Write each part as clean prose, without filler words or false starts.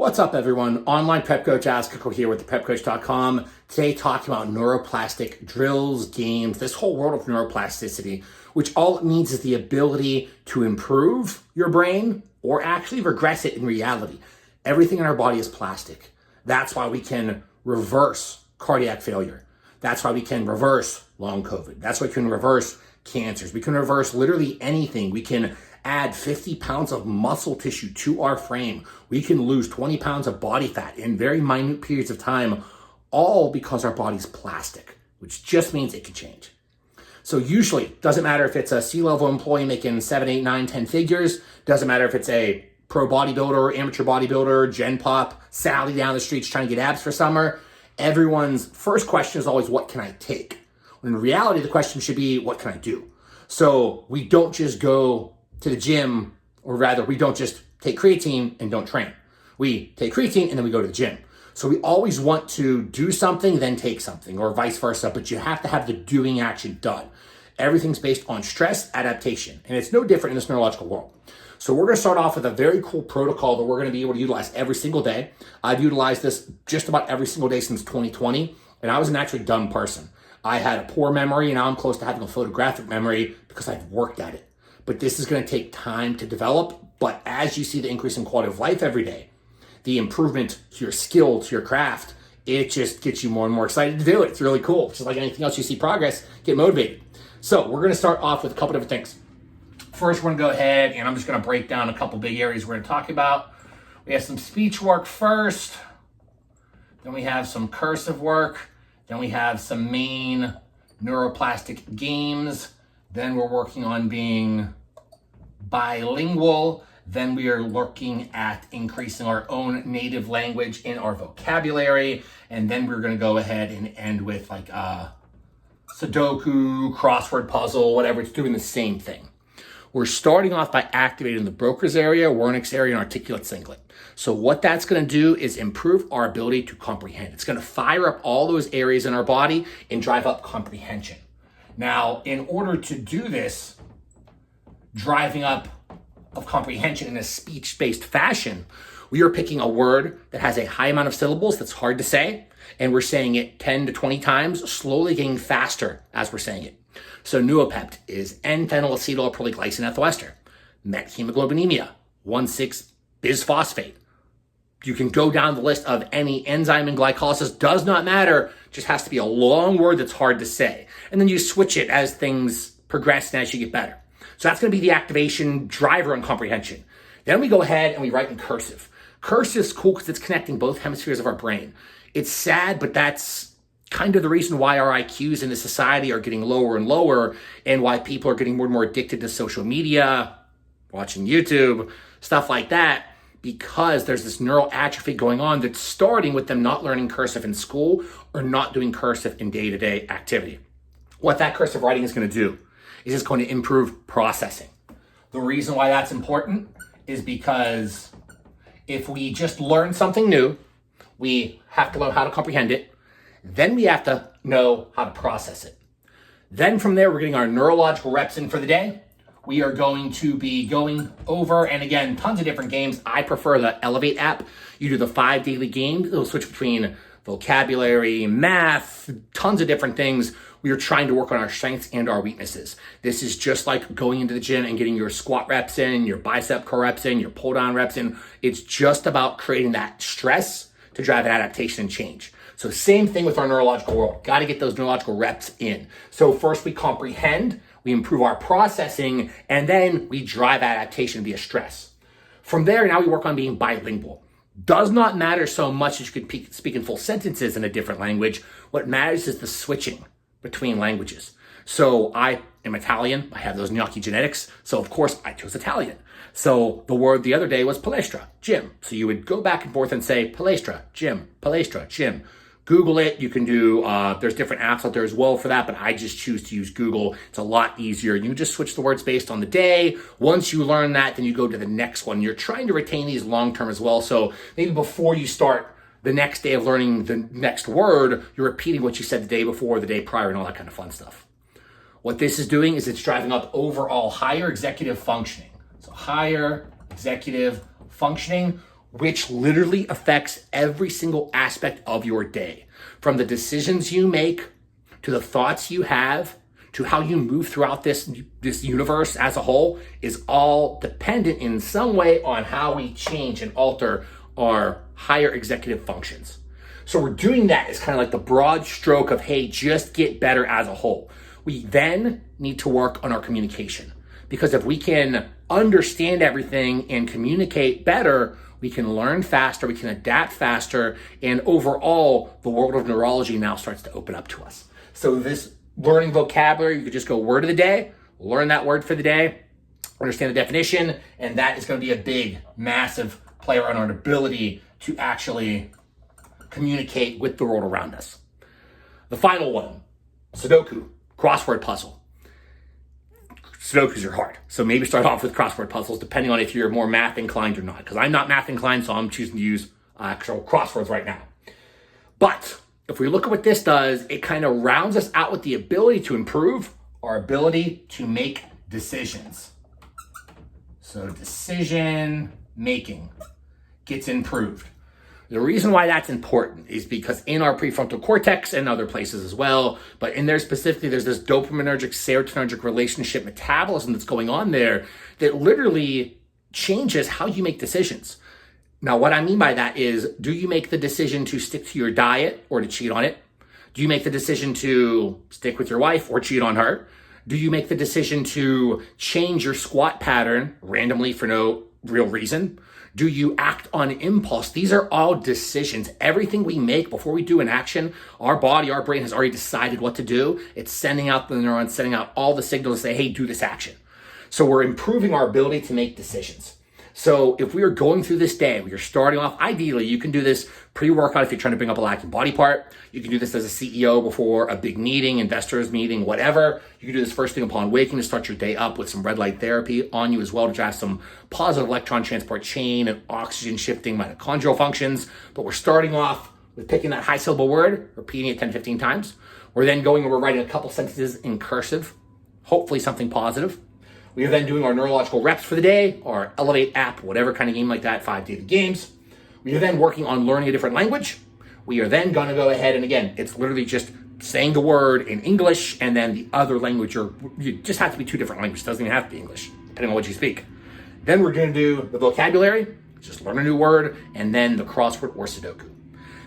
What's up, everyone? Online prep coach Askako here with theprepcoach.com. Today, talking about neuroplastic drills, games, this whole world of neuroplasticity, which all it means is the ability to improve your brain or actually regress it in reality. Everything in our body is plastic. That's why we can reverse cardiac failure. That's why we can reverse long COVID. That's why we can reverse cancers. We can reverse literally anything. We can add 50 pounds of muscle tissue to our frame. We can lose 20 pounds of body fat in very minute periods of time, all because our body's plastic, which just means it can change. So usually, doesn't matter if it's a C-level employee making 7, 8, 9, 10 figures, doesn't matter if it's a pro bodybuilder, amateur bodybuilder, Gen Pop, Sally down the streets trying to get abs for summer, everyone's first question is always, what can I take? When in reality, the question should be, what can I do? So we don't just go to the gym, or rather, we don't just take creatine and don't train. We take creatine and then we go to the gym. So we always want to do something, then take something, or vice versa, but you have to have the doing action done. Everything's based on stress adaptation, and it's no different in this neurological world. So we're going to start off with a very cool protocol that we're going to be able to utilize every single day. I've utilized this just about every single day since 2020, and I was an actually dumb person. I had a poor memory, and now I'm close to having a photographic memory because I've worked at it. But this is going to take time to develop. But as you see the increase in quality of life every day, the improvement to your skill, to your craft, it just gets you more and more excited to do it. It's really cool. Just like anything else, you see progress, get motivated. So we're going to start off with a couple different things. First, we're going to go ahead and I'm just going to break down a couple big areas we're going to talk about. We have some speech work first. Then we have some cursive work. Then we have some main neuroplastic games. Then we're working on being bilingual. Then we are looking at increasing our own native language in our vocabulary. And then we're going to go ahead and end with like Sudoku, crossword puzzle, whatever. It's doing the same thing. We're starting off by activating the Broca's area, Wernicke's area, and articulate cingulate. So what that's going to do is improve our ability to comprehend. It's going to fire up all those areas in our body and drive up comprehension. Now, in order to do this, driving up of comprehension in a speech-based fashion, we are picking a word that has a high amount of syllables that's hard to say, and we're saying it 10 to 20 times, slowly getting faster as we're saying it. So Nootropic is N-phenylacetyl-proteoglycine ethyl ester. Methemoglobinemia, 1,6-bisphosphate. You can go down the list of any enzyme in glycolysis, does not matter, just has to be a long word that's hard to say. And then you switch it as things progress and as you get better. So that's going to be the activation driver and comprehension. Then we go ahead and we write in cursive. Cursive is cool because it's connecting both hemispheres of our brain. It's sad, but that's kind of the reason why our IQs in the society are getting lower and lower, and why people are getting more and more addicted to social media, watching YouTube, stuff like that, because there's this neural atrophy going on that's starting with them not learning cursive in school or not doing cursive in day-to-day activity. What that cursive writing is going to do is it's going to improve processing. The reason why that's important is because if we just learn something new, we have to learn how to comprehend it. Then we have to know how to process it. Then from there, we're getting our neurological reps in for the day. We are going to be going over, and again, tons of different games. I prefer the Elevate app. You do the 5 daily games. It'll switch between vocabulary, math, tons of different things. We are trying to work on our strengths and our weaknesses. This is just like going into the gym and getting your squat reps in, your bicep curl reps in, your pull down reps in. It's just about creating that stress to drive an adaptation and change. So same thing with our neurological world. Got to get those neurological reps in. So first we comprehend, we improve our processing, and then we drive adaptation via stress. From there, now we work on being bilingual. Does not matter so much as you could speak in full sentences in a different language. What matters is the switching between languages. So I am Italian. I have those gnocchi genetics. So of course I chose Italian. So the word the other day was palestra, gym. So you would go back and forth and say palestra, gym, palestra, gym. Google it. You can do, there's different apps out there as well for that, but I just choose to use Google. It's a lot easier. You just switch the words based on the day. Once you learn that, then you go to the next one. You're trying to retain these long-term as well. So maybe before you start the next day of learning the next word, you're repeating what you said the day before, the day prior, and all that kind of fun stuff. What this is doing is it's driving up overall higher executive functioning. So higher executive functioning, which literally affects every single aspect of your day. From the decisions you make, to the thoughts you have, to how you move throughout this universe as a whole, is all dependent in some way on how we change and alter our higher executive functions. So we're doing that as kind of like the broad stroke of, hey, just get better as a whole. We then need to work on our communication, because if we can understand everything and communicate better, we can learn faster, we can adapt faster, and overall, the world of neurology now starts to open up to us. So this learning vocabulary, you could just go word of the day, learn that word for the day, understand the definition, and that is going to be a big, massive player on our ability to actually communicate with the world around us. The final one, Sudoku, crossword puzzle. Sudokus are hard, so maybe start off with crossword puzzles, depending on if you're more math inclined or not, because I'm not math inclined, so I'm choosing to use actual crosswords right now. But if we look at what this does, it kind of rounds us out with the ability to improve our ability to make decisions. So decision making gets improved. The reason why that's important is because in our prefrontal cortex and other places as well, but in there specifically, there's this dopaminergic, serotonergic relationship metabolism that's going on there that literally changes how you make decisions. Now, what I mean by that is, do you make the decision to stick to your diet or to cheat on it? Do you make the decision to stick with your wife or cheat on her? Do you make the decision to change your squat pattern randomly for no real reason? Do you act on impulse? These are all decisions. Everything we make before we do an action, our body, our brain has already decided what to do. It's sending out the neurons, sending out all the signals to say, hey, do this action. So we're improving our ability to make decisions. So if we are going through this day, we are starting off, ideally, you can do this pre-workout if you're trying to bring up a lacking body part. You can do this as a CEO before a big meeting, investors meeting, whatever. You can do this first thing upon waking to start your day up with some red light therapy on you as well to drive some positive electron transport chain and oxygen shifting mitochondrial functions. But we're starting off with picking that high syllable word, repeating it 10, 15 times. We're then going and we're writing a couple sentences in cursive, hopefully something positive. We are then doing our neurological reps for the day, our Elevate app, whatever kind of game like that, 5 daily games. We are then working on learning a different language. We are then going to go ahead, and again, it's literally just saying the word in English and then the other language, or you just have to be 2 different languages. It doesn't even have to be English, depending on what you speak. Then we're going to do the vocabulary, just learn a new word, and then the crossword or Sudoku.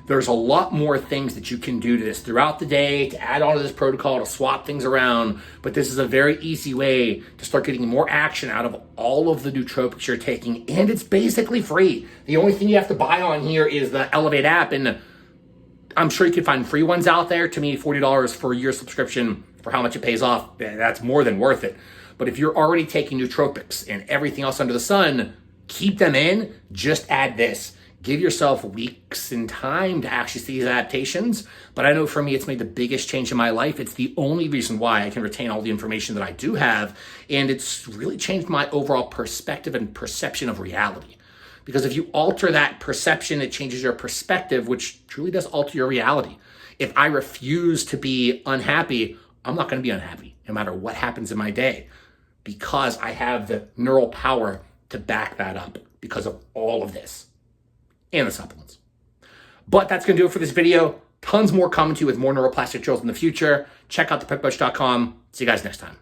There's a lot more things that you can do to this throughout the day to add on to this protocol, to swap things around. But this is a very easy way to start getting more action out of all of the nootropics you're taking. And it's basically free. The only thing you have to buy on here is the Elevate app. And I'm sure you can find free ones out there. To me, $40 for a year subscription for how much it pays off, that's more than worth it. But if you're already taking nootropics and everything else under the sun, keep them in, just add this. Give yourself weeks and time to actually see these adaptations. But I know for me, it's made the biggest change in my life. It's the only reason why I can retain all the information that I do have. And it's really changed my overall perspective and perception of reality. Because if you alter that perception, it changes your perspective, which truly does alter your reality. If I refuse to be unhappy, I'm not going to be unhappy no matter what happens in my day, because I have the neural power to back that up because of all of this. And the supplements. But that's going to do it for this video. Tons more coming to you with more neuroplastic drills in the future. Check out thepepcoach.com. See you guys next time.